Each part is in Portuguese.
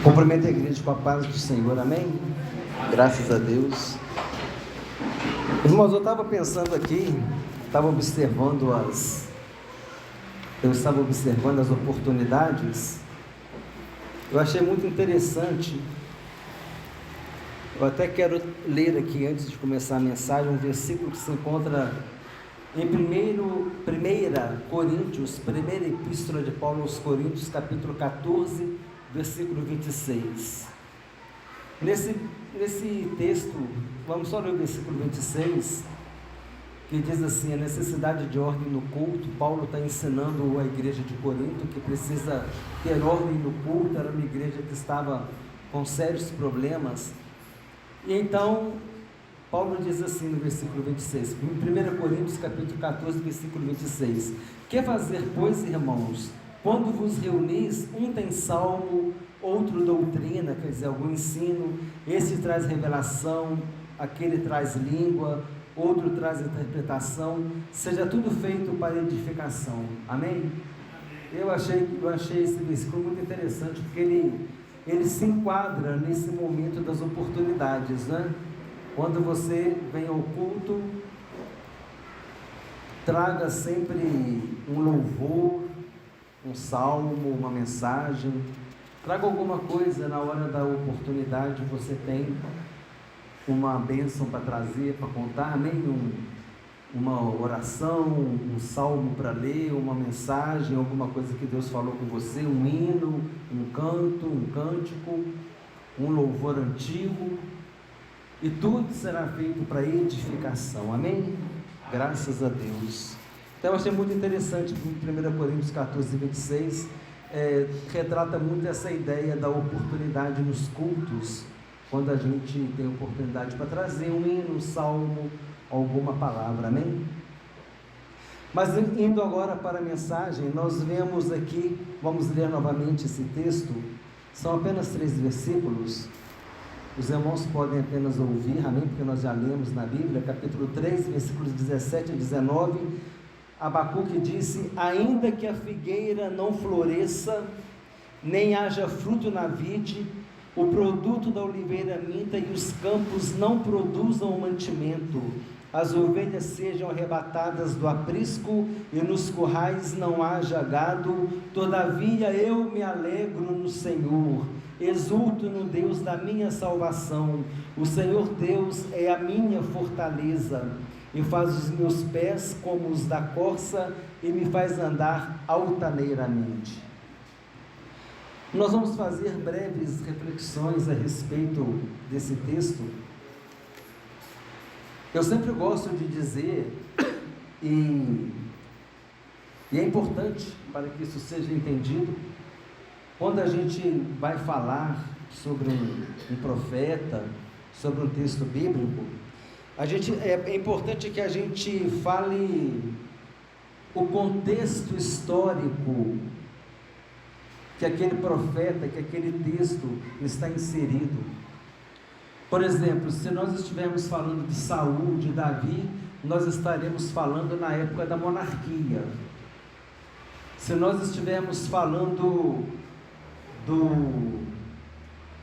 Cumprimento a igreja com a paz do Senhor, amém? Graças a Deus. Irmãos, eu estava pensando aqui, estava observando as oportunidades. Eu achei muito interessante. Eu até quero ler aqui, antes de começar a mensagem, um versículo que se encontra em 1 Coríntios, primeira epístola de Paulo aos Coríntios, capítulo 14, versículo 26. Nesse texto, vamos só ler o versículo 26, que diz assim: a necessidade de ordem no culto. Paulo está ensinando a igreja de Corinto que precisa ter ordem no culto. Era uma igreja que estava com sérios problemas. E então, Paulo diz assim no versículo 26, em 1 Coríntios capítulo 14, versículo 26: que fazer, pois, irmãos, quando vos reunis, um tem salmo, outro doutrina, quer dizer, algum ensino, esse traz revelação, aquele traz língua, outro traz interpretação, seja tudo feito para edificação, amém? Eu achei esse versículo muito interessante, porque ele se enquadra nesse momento das oportunidades, né? Quando você vem ao culto, traga sempre um louvor, um salmo, uma mensagem, traga alguma coisa. Na hora da oportunidade você tem uma bênção para trazer, para contar, amém? Uma oração, um salmo para ler, uma mensagem, alguma coisa que Deus falou com você, um hino, um canto, um cântico, um louvor antigo, e tudo será feito para edificação, amém? Graças a Deus. Então eu achei muito interessante, em 1 Coríntios 14, 26, retrata muito essa ideia da oportunidade nos cultos, quando a gente tem oportunidade para trazer um hino, um salmo, alguma palavra, amém? Mas indo agora para a mensagem, nós vemos aqui, vamos ler novamente esse texto, são apenas 3 versículos, os irmãos podem apenas ouvir, amém? Porque nós já lemos na Bíblia, capítulo 3, versículos 17 a 19, Abacuque disse: ainda que a figueira não floresça, nem haja fruto na vide, o produto da oliveira minta e os campos não produzam mantimento, as ovelhas sejam arrebatadas do aprisco e nos currais não haja gado, todavia eu me alegro no Senhor, exulto no Deus da minha salvação. O Senhor Deus é a minha fortaleza e faz os meus pés como os da corça e me faz andar altaneiramente. Nós vamos fazer breves reflexões a respeito desse texto. Eu sempre gosto de dizer, e é importante para que isso seja entendido, quando a gente vai falar sobre um profeta, sobre um texto bíblico, é importante que a gente fale o contexto histórico que aquele profeta, que aquele texto está inserido. Por exemplo, se nós estivermos falando de Saul, de Davi, nós estaremos falando na época da monarquia. Se nós estivermos falando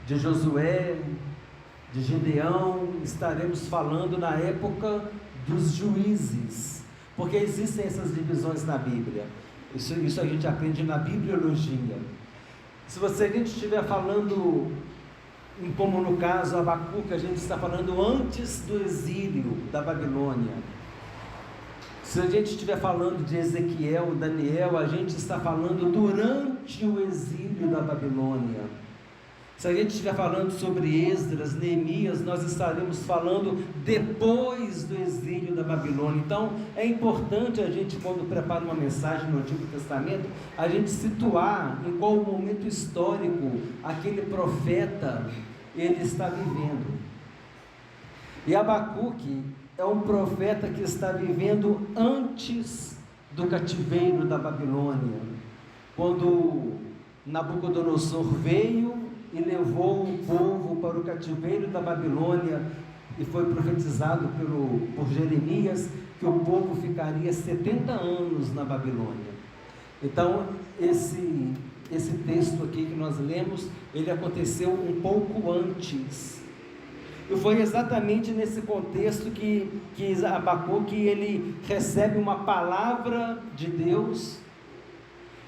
de Josué, de Gideão, estaremos falando na época dos juízes, porque existem essas divisões na Bíblia. Isso a gente aprende na bibliologia. Se a gente estiver falando, como no caso Abacuque, a gente está falando antes do exílio da Babilônia. Se a gente estiver falando de Ezequiel, Daniel, a gente está falando durante o exílio da Babilônia. Se a gente estiver falando sobre Esdras, Neemias, nós estaremos falando depois do exílio da Babilônia. Então, é importante a gente, quando prepara uma mensagem no Antigo Testamento, a gente situar em qual momento histórico aquele profeta ele está vivendo. E Abacuque é um profeta que está vivendo antes do cativeiro da Babilônia, quando Nabucodonosor veio e levou o povo para o cativeiro da Babilônia, e foi profetizado por Jeremias que o povo ficaria 70 anos na Babilônia. Então esse texto aqui que nós lemos, ele aconteceu um pouco antes. E foi exatamente nesse contexto que Abacuque ele recebe uma palavra de Deus,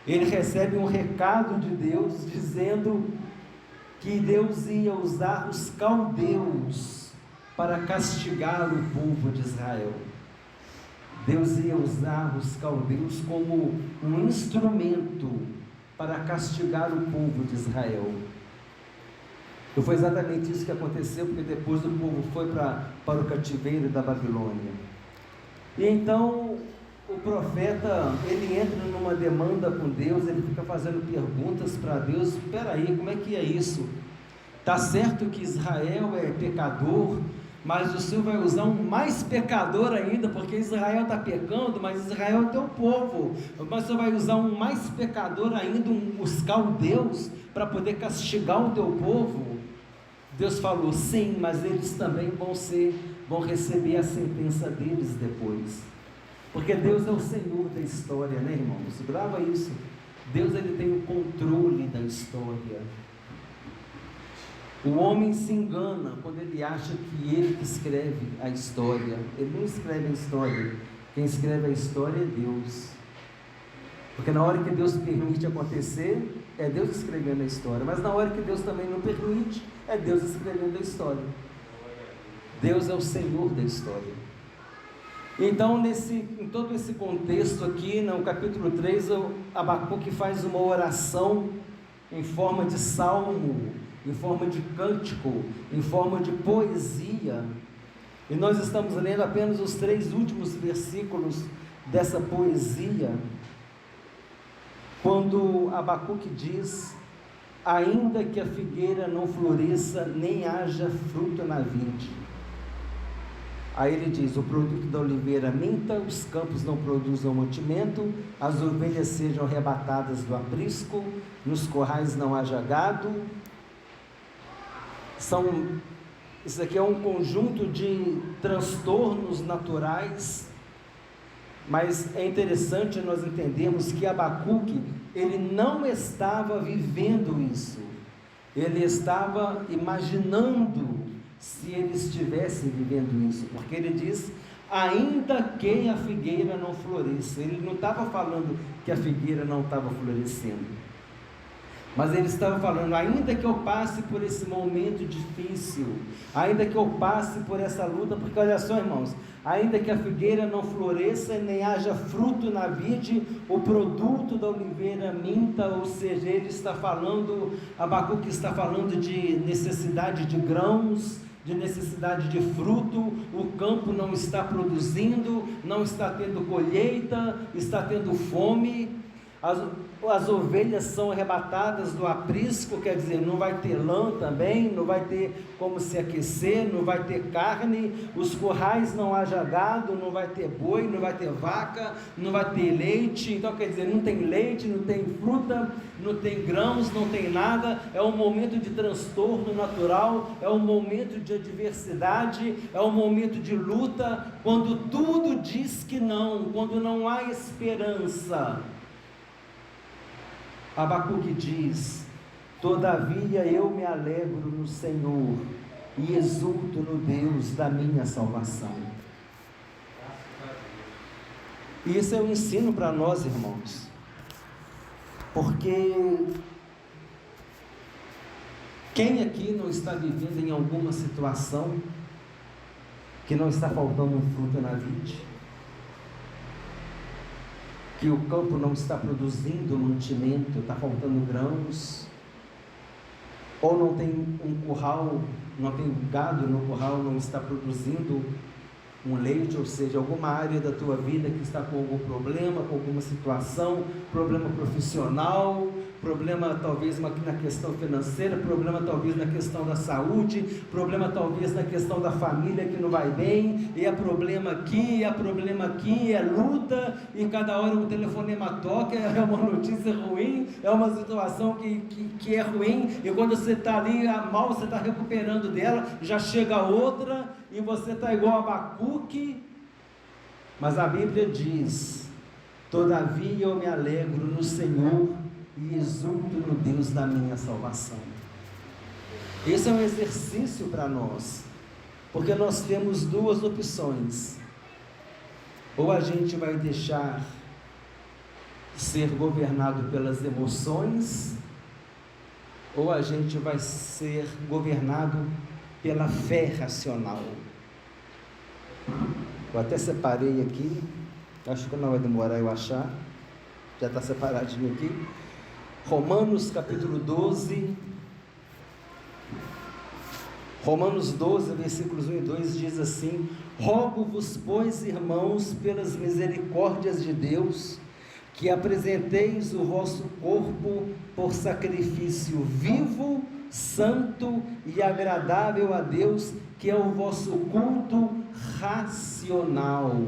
ele recebe um recado de Deus, dizendo que Deus ia usar os caldeus para castigar o povo de Israel. Deus ia usar os caldeus como um instrumento para castigar o povo de Israel. E foi exatamente isso que aconteceu, porque depois o povo foi para o cativeiro da Babilônia. E então o profeta, ele entra numa demanda com Deus, ele fica fazendo perguntas para Deus. Espera aí, como é que é isso? Está certo que Israel é pecador, mas o Senhor vai usar um mais pecador ainda, porque Israel está pecando, mas Israel é teu povo, mas o Senhor vai usar um mais pecador ainda, os caldeus, para poder castigar o teu povo. Deus falou, sim, mas eles também vão receber a sentença deles depois, porque Deus é o Senhor da história, né, irmãos? Grava isso. Deus, ele tem o controle da história. O homem se engana quando ele acha que ele que escreve a história. Ele não escreve a história. Quem escreve a história é Deus. Porque na hora que Deus permite acontecer, é Deus escrevendo a história. Mas na hora que Deus também não permite, é Deus escrevendo a história. Deus é o Senhor da história. Então, em todo esse contexto aqui, no capítulo 3, Abacuque faz uma oração em forma de salmo, em forma de cântico, em forma de poesia. E nós estamos lendo apenas os 3 últimos versículos dessa poesia, quando Abacuque diz: ainda que a figueira não floresça, nem haja fruto na vide. Aí ele diz: o produto da oliveira minta, os campos não produzam mantimento, as ovelhas sejam arrebatadas do aprisco, nos corrais não haja gado. Isso aqui é um conjunto de transtornos naturais, mas é interessante nós entendermos que Abacuque, ele não estava vivendo isso, ele estava imaginando se ele estivesse vivendo isso, porque ele diz, ainda que a figueira não floresça. Ele não estava falando que a figueira não estava florescendo, mas ele estava falando, ainda que eu passe por esse momento difícil, ainda que eu passe por essa luta, porque olha só, irmãos, ainda que a figueira não floresça, nem haja fruto na vide, o produto da oliveira minta, ou seja, ele está falando, Abacuque está falando de necessidade de grãos, de necessidade de fruto, o campo não está produzindo, não está tendo colheita, está tendo fome, as ovelhas são arrebatadas do aprisco, quer dizer, não vai ter lã também, não vai ter como se aquecer, não vai ter carne, os currais não haja gado, não vai ter boi, não vai ter vaca, não vai ter leite, então quer dizer, não tem leite, não tem fruta, não tem grãos, não tem nada, é um momento de transtorno natural, é um momento de adversidade, é um momento de luta, quando tudo diz que não, quando não há esperança. Abacuque diz: todavia eu me alegro no Senhor e exulto no Deus da minha salvação. E isso é um ensino para nós, irmãos, porque quem aqui não está vivendo em alguma situação que não está faltando um fruto na vide, que o campo não está produzindo mantimento, está faltando grãos, ou não tem um curral, não tem gado no curral, não está produzindo um leite, ou seja, alguma área da tua vida que está com algum problema, com alguma situação, problema profissional, problema talvez na questão financeira, problema talvez na questão da saúde, problema talvez na questão da família que não vai bem, e é problema aqui, é luta, e cada hora um telefonema toca, é uma notícia ruim, é uma situação que é ruim, e quando você está ali, mal você está recuperando dela, já chega outra, e você está igual a Abacuque. Mas a Bíblia diz: todavia eu me alegro no Senhor e exulto no Deus da minha salvação. Esse é um exercício para nós, porque nós temos duas opções: ou a gente vai deixar ser governado pelas emoções, ou a gente vai ser governado pela fé racional. Eu até separei aqui, acho que não vai demorar eu achar, já está separadinho aqui, Romanos capítulo 12, Romanos 12, versículos 1 e 2 diz assim: rogo-vos, pois, irmãos, pelas misericórdias de Deus, que apresenteis o vosso corpo por sacrifício vivo, santo e agradável a Deus, que é o vosso culto racional.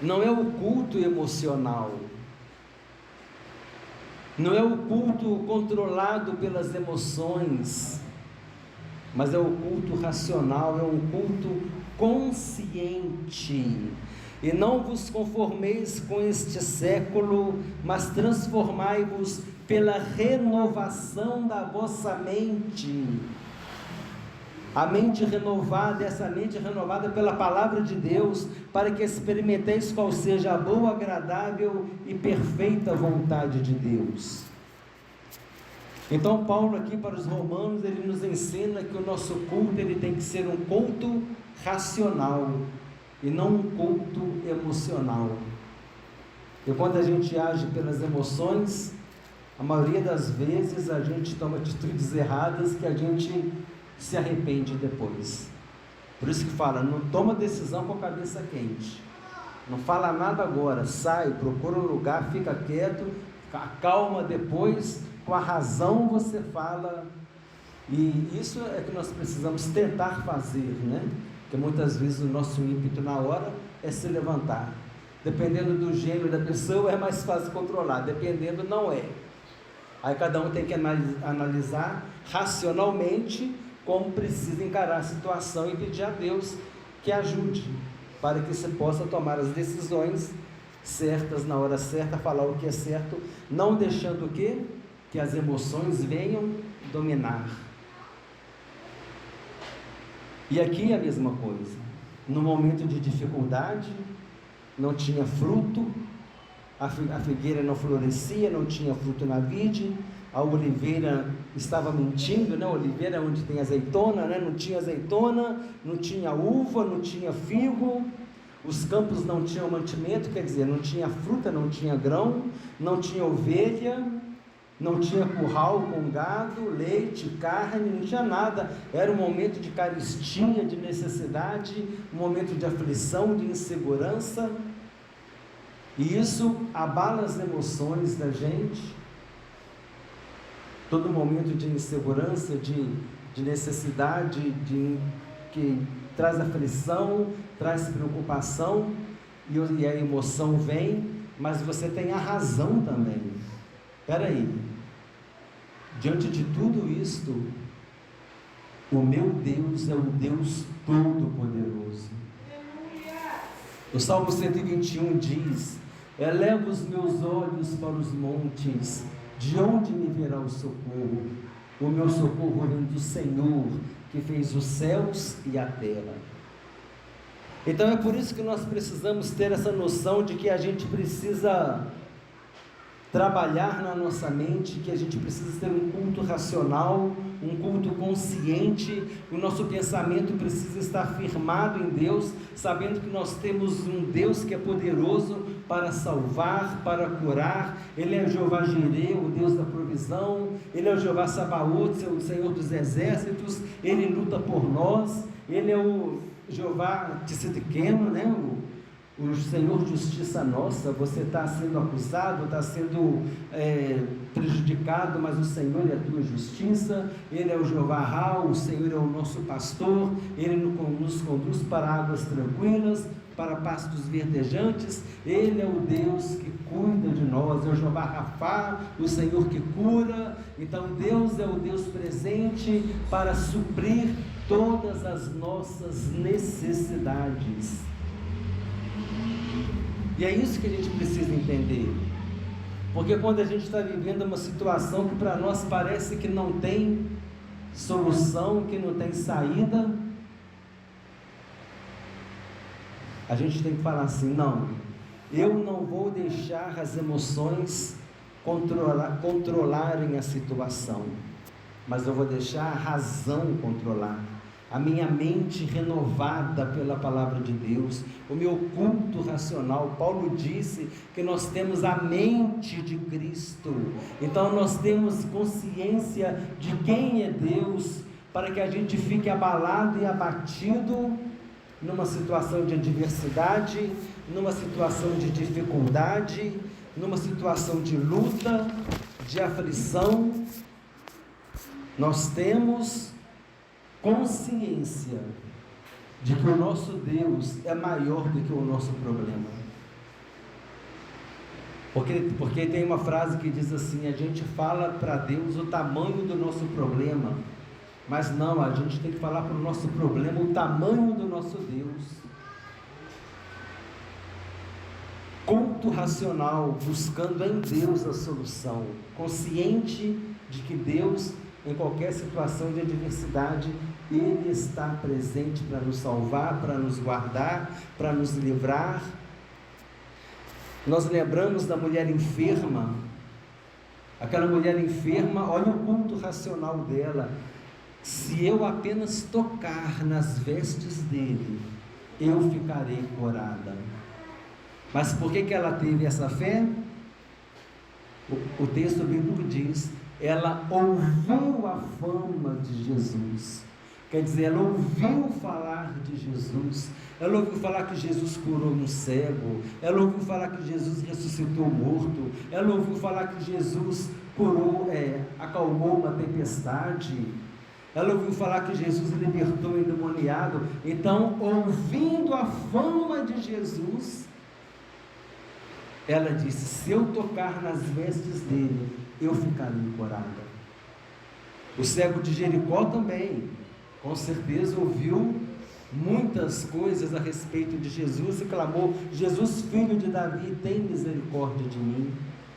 Não é o culto emocional, não é o culto controlado pelas emoções, mas é o culto racional, é um culto consciente. E não vos conformeis com este século, mas transformai-vos pela renovação da vossa mente. A mente renovada, essa mente renovada pela palavra de Deus, para que experimenteis qual seja a boa, agradável e perfeita vontade de Deus. Então Paulo aqui para os romanos, ele nos ensina que o nosso culto, ele tem que ser um culto racional, e não um culto emocional. E quando a gente age pelas emoções, a maioria das vezes a gente toma atitudes erradas que a gente se arrepende depois. Por isso que fala, não toma decisão com a cabeça quente, não fala nada agora, sai, procura um lugar, fica quieto, acalma depois, com a razão você fala. E isso é que nós precisamos tentar fazer, né? Porque muitas vezes o nosso ímpeto na hora é se levantar. Dependendo do gênero da pessoa é mais fácil controlar, dependendo não é. Aí cada um tem que analisar racionalmente como precisa encarar a situação e pedir a Deus que ajude, para que você possa tomar as decisões certas na hora certa, falar o que é certo, não deixando o quê? Que as emoções venham dominar. E aqui é a mesma coisa, no momento de dificuldade, não tinha fruto, a figueira não florescia, não tinha fruto na vide, a oliveira estava mentindo, né? A oliveira é onde tem azeitona, né? Não tinha azeitona, não tinha uva, não tinha figo, os campos não tinham mantimento, quer dizer, não tinha fruta, não tinha grão, não tinha ovelha, não tinha curral com gado, leite, carne, não tinha nada. Era um momento de carestia, de necessidade, um momento de aflição, de insegurança, e isso abala as emoções da gente. Todo momento de insegurança, de necessidade, que traz aflição, traz preocupação, e a emoção vem, mas você tem a razão também. Espera aí, diante de tudo isto, o meu Deus é o Deus Todo-Poderoso. O Salmo 121 diz: eleva os meus olhos para os montes, de onde me virá o socorro? O meu socorro vem do Senhor, que fez os céus e a terra. Então é por isso que nós precisamos ter essa noção de que a gente precisa trabalhar na nossa mente, que a gente precisa ter um culto racional, um culto consciente. O nosso pensamento precisa estar firmado em Deus, sabendo que nós temos um Deus que é poderoso para salvar, para curar. Ele é Jeová Jireh, o Deus da provisão. Ele é o Jeová Sabaoth, o Senhor dos exércitos. Ele luta por nós. Ele é o Jeová Tsidkenu, né? O Senhor Justiça Nossa. Você está sendo acusado, está sendo prejudicado, mas o Senhor é a tua justiça. Ele é o Jeová Ra, o Senhor é o nosso pastor. Ele nos conduz para águas tranquilas, para pastos verdejantes. Ele é o Deus que cuida de nós, é o Jeová Rafá, o Senhor que cura. Então Deus é o Deus presente para suprir todas as nossas necessidades. E é isso que a gente precisa entender. Porque quando a gente está vivendo uma situação que para nós parece que não tem solução, que não tem saída, a gente tem que falar assim: não, eu não vou deixar as emoções controlarem a situação, mas eu vou deixar a razão controlar, a minha mente renovada pela palavra de Deus, o meu culto racional. Paulo disse que nós temos a mente de Cristo, então nós temos consciência de quem é Deus, para que a gente fique abalado e abatido numa situação de adversidade, numa situação de dificuldade, numa situação de luta, de aflição. Nós temos consciência de que o nosso Deus é maior do que o nosso problema. Porque tem uma frase que diz assim: a gente fala para Deus o tamanho do nosso problema, mas não, a gente tem que falar para o nosso problema o tamanho do nosso Deus. Culto racional, buscando em Deus a solução, consciente de que Deus, em qualquer situação de adversidade, Ele está presente para nos salvar, para nos guardar, para nos livrar. Nós lembramos da mulher enferma. Aquela mulher enferma, olha o culto racional dela: se eu apenas tocar nas vestes dele, eu ficarei curada. Mas por que ela teve essa fé? O texto bíblico diz: ela ouviu a fama de Jesus. Quer dizer, ela ouviu falar de Jesus, ela ouviu falar que Jesus curou um cego, ela ouviu falar que Jesus ressuscitou o morto, ela ouviu falar que Jesus acalmou uma tempestade, ela ouviu falar que Jesus libertou o endemoniado. Então, ouvindo a fama de Jesus, ela disse: se eu tocar nas vestes dele, eu ficarei curada. O cego de Jericó também, com certeza, ouviu muitas coisas a respeito de Jesus e clamou: Jesus, filho de Davi, tem misericórdia de mim.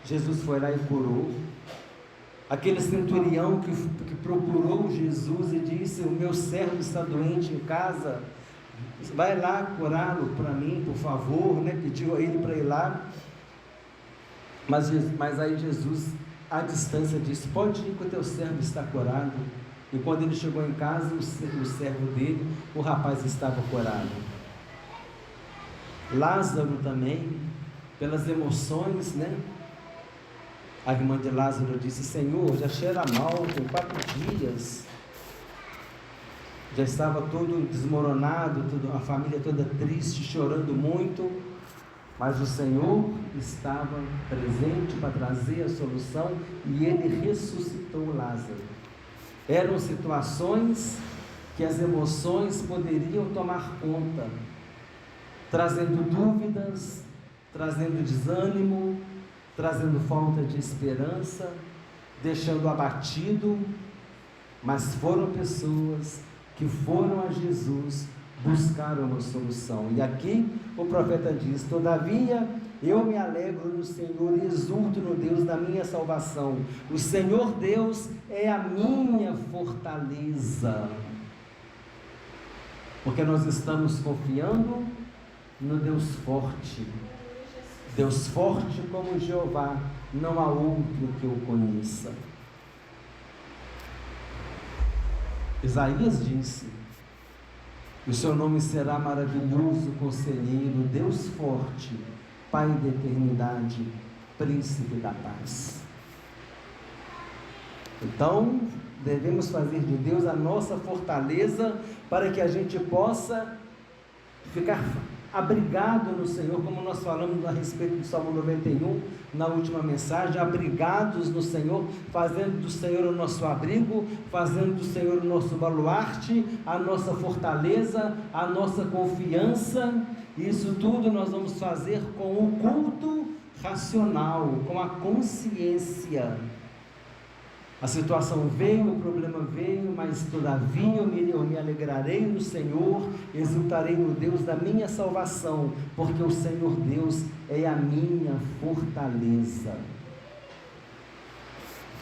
Jesus foi lá e curou. Aquele centurião que procurou Jesus e disse: o meu servo está doente em casa, vai lá curá-lo para mim, por favor, pediu a ele para ir lá. Mas aí Jesus, à distância, disse: pode ir, que o teu servo está curado. E quando ele chegou em casa, o servo dele, o rapaz, estava curado. Lázaro também, pelas emoções, a irmã de Lázaro disse: Senhor, já cheira mal, tem 4 dias, já estava todo desmoronado, a família toda triste, chorando muito. Mas o Senhor estava presente para trazer a solução, e Ele ressuscitou Lázaro. Eram situações que as emoções poderiam tomar conta, trazendo dúvidas, trazendo desânimo, trazendo falta de esperança, deixando abatido. Mas foram pessoas que foram a Jesus, buscaram uma solução. E aqui o profeta diz: todavia eu me alegro no Senhor e exulto no Deus da minha salvação. O Senhor Deus é a minha fortaleza. Porque nós estamos confiando no Deus forte. Deus forte como Jeová, não há outro que o conheça. Isaías disse: o seu nome será maravilhoso, conselheiro, Deus forte, Pai da eternidade, príncipe da paz. Então, devemos fazer de Deus a nossa fortaleza, para que a gente possa ficar abrigado no Senhor, como nós falamos a respeito do Salmo 91, na última mensagem: abrigados no Senhor, fazendo do Senhor o nosso abrigo, fazendo do Senhor o nosso baluarte, a nossa fortaleza, a nossa confiança. Isso tudo nós vamos fazer com o culto racional, com a consciência. A situação veio, o problema veio, mas todavia eu me alegrarei no Senhor, exultarei no Deus da minha salvação, porque o Senhor Deus é a minha fortaleza.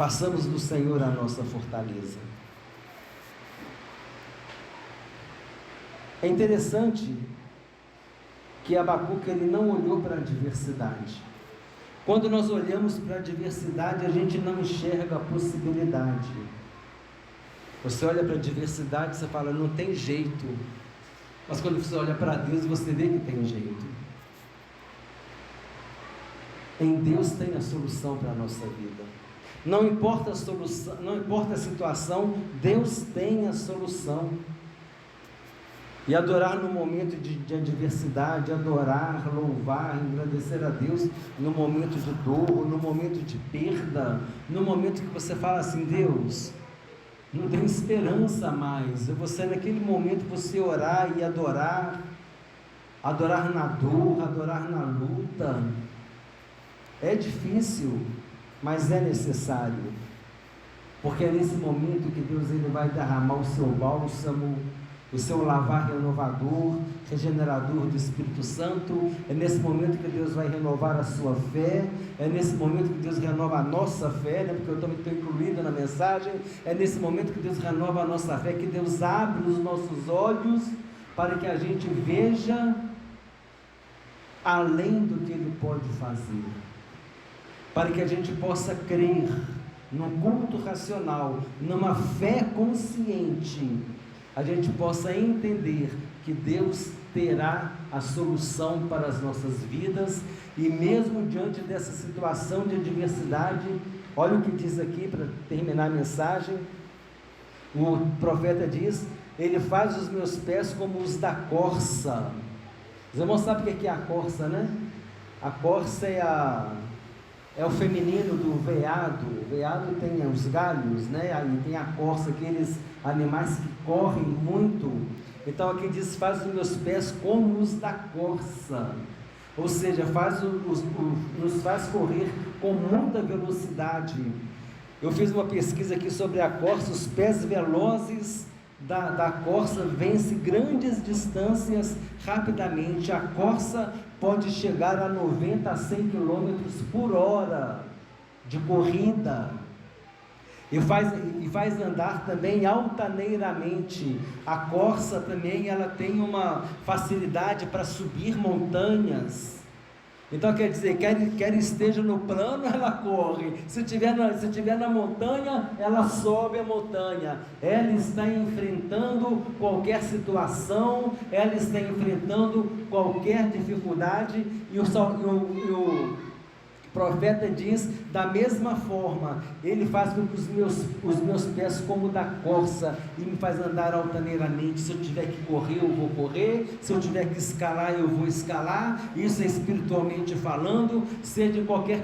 Façamos do Senhor a nossa fortaleza. É interessante que Abacuque ele não olhou para a adversidade. Quando nós olhamos para a adversidade, a gente não enxerga a possibilidade. Você olha para a adversidade e você fala, não tem jeito. Mas quando você olha para Deus, você vê que tem jeito. Em Deus tem a solução para a nossa vida. Não importa a solução, não importa a situação, Deus tem a solução. E adorar no momento de adversidade, adorar, louvar, agradecer a Deus no momento de dor, no momento de perda, no momento que você fala assim, Deus, não tem esperança mais. Você naquele momento você orar e adorar na dor, adorar na luta. É difícil, mas é necessário. Porque é nesse momento que Deus ele vai derramar o seu bálsamo, o seu lavar renovador, regenerador do Espírito Santo. É nesse momento que Deus vai renovar a sua fé. É nesse momento que Deus renova a nossa fé, né? Porque eu também estou incluído na mensagem. É nesse momento que Deus renova a nossa fé, que Deus abre os nossos olhos para que a gente veja além do que Ele pode fazer, para que a gente possa crer num culto racional, numa fé consciente, a gente possa entender que Deus terá a solução para as nossas vidas. E mesmo diante dessa situação de adversidade, olha o que diz aqui para terminar a mensagem, o profeta diz, ele faz os meus pés como os da corça. Os irmãos sabem o que é a corça, né? A corça é o feminino do veado. O veado tem os galhos, né? Aí tem a corça, aqueles animais que correm muito. Então aqui diz, faz os meus pés como os da corça. Ou seja, nos faz correr com muita velocidade. Eu fiz uma pesquisa aqui sobre a corça. Os pés velozes da corça vence grandes distâncias rapidamente. A corça pode chegar a 90 a 100 km por hora de corrida, e faz andar também altaneiramente. A corça também ela tem uma facilidade para subir montanhas. Então quer dizer, quer esteja no plano, ela corre. Se estiver na montanha, ela sobe a montanha. Ela está enfrentando qualquer situação, ela está enfrentando qualquer dificuldade. E o profeta diz, da mesma forma, ele faz com que os meus pés como da corça, e me faz andar altaneiramente. Se eu tiver que correr, eu vou correr. Se eu tiver que escalar, eu vou escalar. Isso é espiritualmente falando. Seja qualquer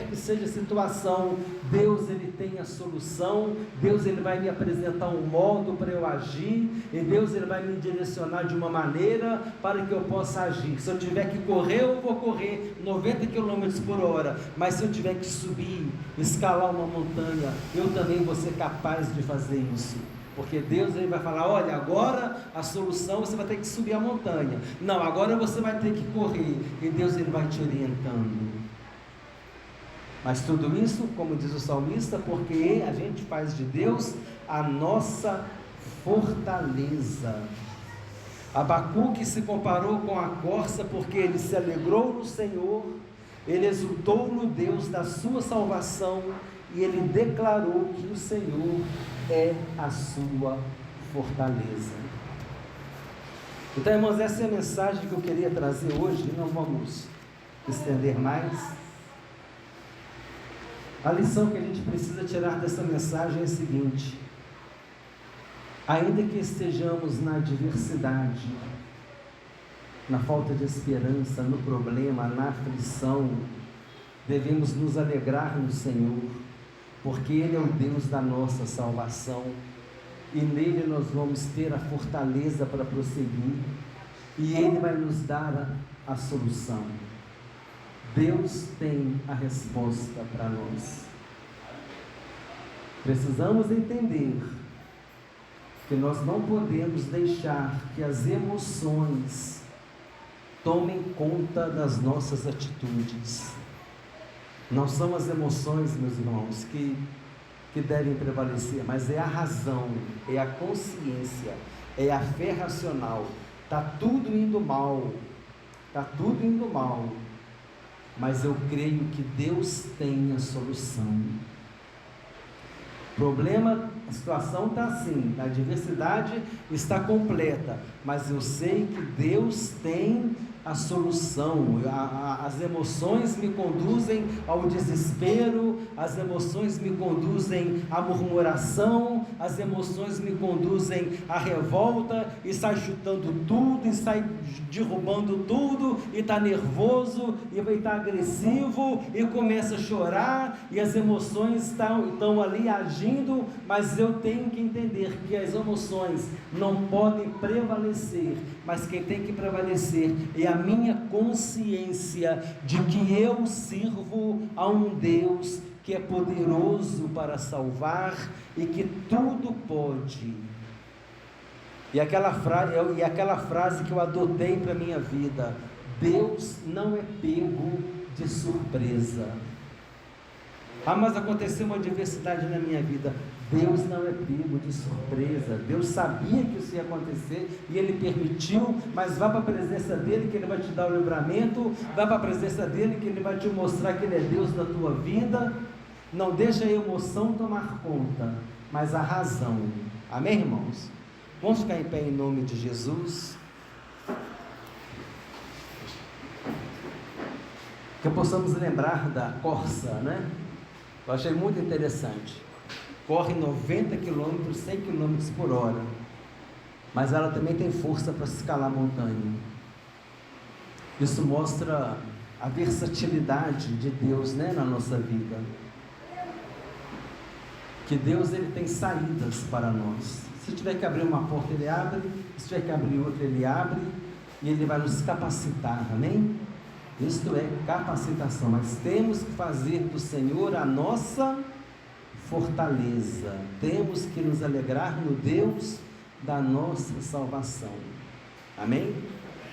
que seja a situação, Deus ele tem a solução. Deus ele vai me apresentar um modo para eu agir, e Deus ele vai me direcionar de uma maneira para que eu possa agir. Se eu tiver que correr, eu vou correr 90 km por hora, mas se eu tiver que subir, escalar uma montanha, eu também vou ser capaz de fazer isso, porque Deus ele vai falar, olha, agora a solução, você vai ter que subir a montanha, não, agora você vai ter que correr, e Deus ele vai te orientando. Mas tudo isso, como diz o salmista, porque a gente faz de Deus a nossa fortaleza. Abacuque se comparou com a corça porque ele se alegrou no Senhor, ele exultou no Deus da sua salvação, e ele declarou que o Senhor é a sua fortaleza. Então, irmãos, essa é a mensagem que eu queria trazer hoje. Não vamos estender mais. A lição que a gente precisa tirar dessa mensagem é a seguinte: ainda que estejamos na adversidade, na falta de esperança, no problema, na aflição, devemos nos alegrar no Senhor, porque Ele é o Deus da nossa salvação, e nele nós vamos ter a fortaleza para prosseguir, e Ele vai nos dar a solução. Deus tem a resposta para nós. Precisamos entender que nós não podemos deixar que as emoções tomem conta das nossas atitudes. Não são as emoções, meus irmãos, que devem prevalecer, mas é a razão, é a consciência, é a fé racional. Está tudo indo mal, mas eu creio que Deus tem a solução. O problema, a situação está assim, a adversidade está completa, mas eu sei que Deus tem a solução. As emoções me conduzem ao desespero, as emoções me conduzem à murmuração, as emoções me conduzem à revolta, e sai chutando tudo, e sai derrubando tudo, e está nervoso, e vai estar agressivo, e começa a chorar, e as emoções estão ali agindo, mas eu tenho que entender que as emoções não podem prevalecer, mas quem tem que prevalecer é a minha consciência de que eu sirvo a um Deus que é poderoso para salvar e que tudo pode. E aquela frase que eu adotei para a minha vida: Deus não é pego de surpresa. Mas aconteceu uma adversidade na minha vida. Deus não é pego de surpresa. Deus sabia que isso ia acontecer e Ele permitiu, mas vá para a presença dEle que Ele vai te dar o livramento, vá para a presença dEle que Ele vai te mostrar que Ele é Deus da tua vida. Não deixa a emoção tomar conta, mas a razão. Amém, irmãos? Vamos ficar em pé em nome de Jesus. Que possamos lembrar da Corsa, né? Eu achei muito interessante. Corre 90 km, 100 km por hora, mas ela também tem força para escalar a montanha. Isso mostra a versatilidade de Deus, né, na nossa vida. Que Deus, Ele tem saídas para nós. Se tiver que abrir uma porta, Ele abre. Se tiver que abrir outra, Ele abre. E Ele vai nos capacitar, amém? Isto é capacitação, mas temos que fazer do Senhor a nossa fortaleza. Temos que nos alegrar no Deus da nossa salvação, amém?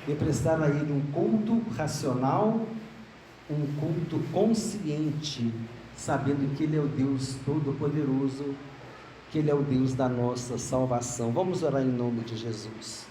E prestar a Ele um culto racional, um culto consciente, sabendo que Ele é o Deus Todo-Poderoso, que Ele é o Deus da nossa salvação. Vamos orar em nome de Jesus.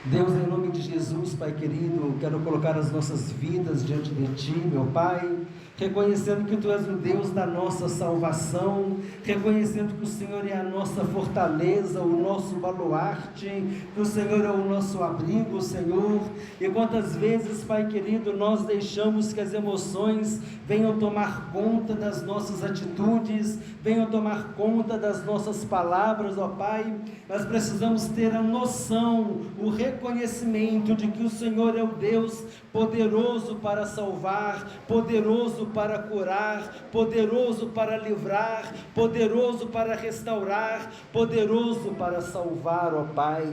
Deus, em nome de Jesus, Pai querido, quero colocar as nossas vidas diante de Ti, meu Pai, reconhecendo que Tu és o Deus da nossa salvação, reconhecendo que o Senhor é a nossa fortaleza, o nosso baluarte, que o Senhor é o nosso abrigo, Senhor. E quantas vezes, Pai querido, nós deixamos que as emoções venham tomar conta das nossas atitudes, venham tomar conta das nossas palavras, ó Pai. Nós precisamos ter a noção, o reconhecimento de que o Senhor é o Deus poderoso para salvar, poderoso para curar, poderoso para livrar, poderoso para restaurar, poderoso para salvar, ó Pai,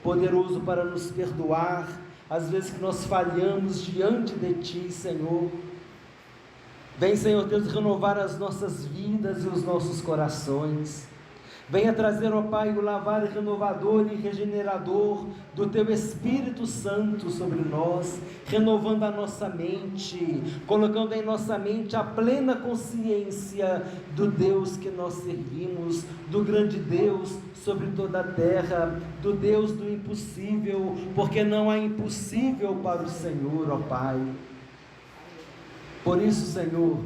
poderoso para nos perdoar, às vezes que nós falhamos diante de Ti, Senhor. Vem, Senhor Deus, renovar as nossas vidas e os nossos corações. Venha trazer, ó Pai, o lavar renovador e regenerador do Teu Espírito Santo sobre nós, renovando a nossa mente, colocando em nossa mente a plena consciência do Deus que nós servimos, do grande Deus sobre toda a terra, do Deus do impossível, porque não há impossível para o Senhor, ó Pai. Por isso, Senhor,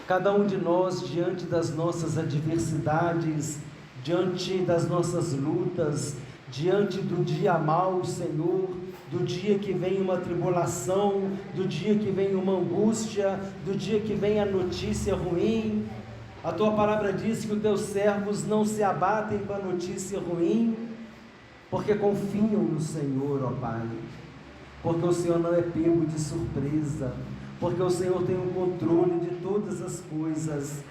cada um de nós, diante das nossas adversidades, diante das nossas lutas, diante do dia mau, Senhor, do dia que vem uma tribulação, do dia que vem uma angústia, do dia que vem a notícia ruim, a Tua palavra diz que os Teus servos não se abatem com a notícia ruim, porque confiam no Senhor, ó Pai, porque o Senhor não é pego de surpresa, porque o Senhor tem o controle de todas as coisas,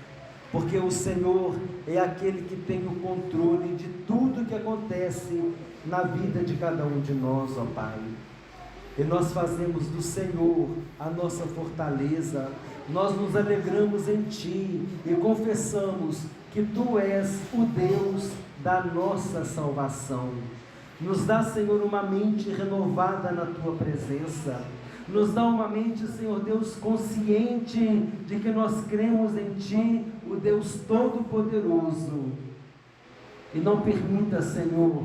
porque o Senhor é aquele que tem o controle de tudo que acontece na vida de cada um de nós, ó Pai. E nós fazemos do Senhor a nossa fortaleza, nós nos alegramos em Ti e confessamos que Tu és o Deus da nossa salvação. Nos dá, Senhor, uma mente renovada na Tua presença. Nos dá uma mente, Senhor Deus, consciente de que nós cremos em Ti, o Deus Todo-Poderoso. E não permita, Senhor,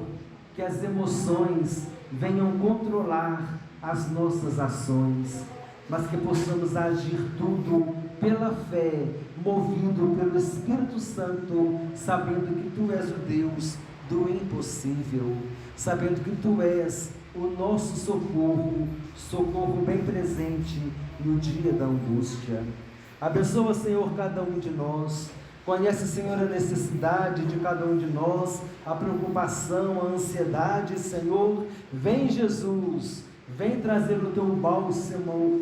que as emoções venham controlar as nossas ações, mas que possamos agir tudo pela fé, movido pelo Espírito Santo, sabendo que Tu és o Deus do impossível, sabendo que Tu és o nosso socorro, socorro bem presente no dia da angústia. Abençoa, Senhor, cada um de nós. Conhece, Senhor, a necessidade de cada um de nós, a preocupação, a ansiedade, Senhor. Vem, Jesus, vem trazer o Teu bálsamo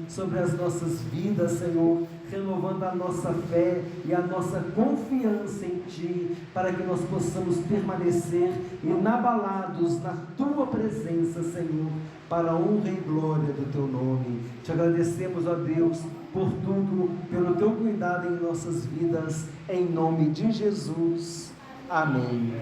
sobre as nossas vidas, Senhor, renovando a nossa fé e a nossa confiança em Ti, para que nós possamos permanecer inabalados na Tua presença, Senhor, para a honra e glória do Teu nome. Te agradecemos, ó Deus, por tudo, pelo Teu cuidado em nossas vidas, em nome de Jesus. Amém.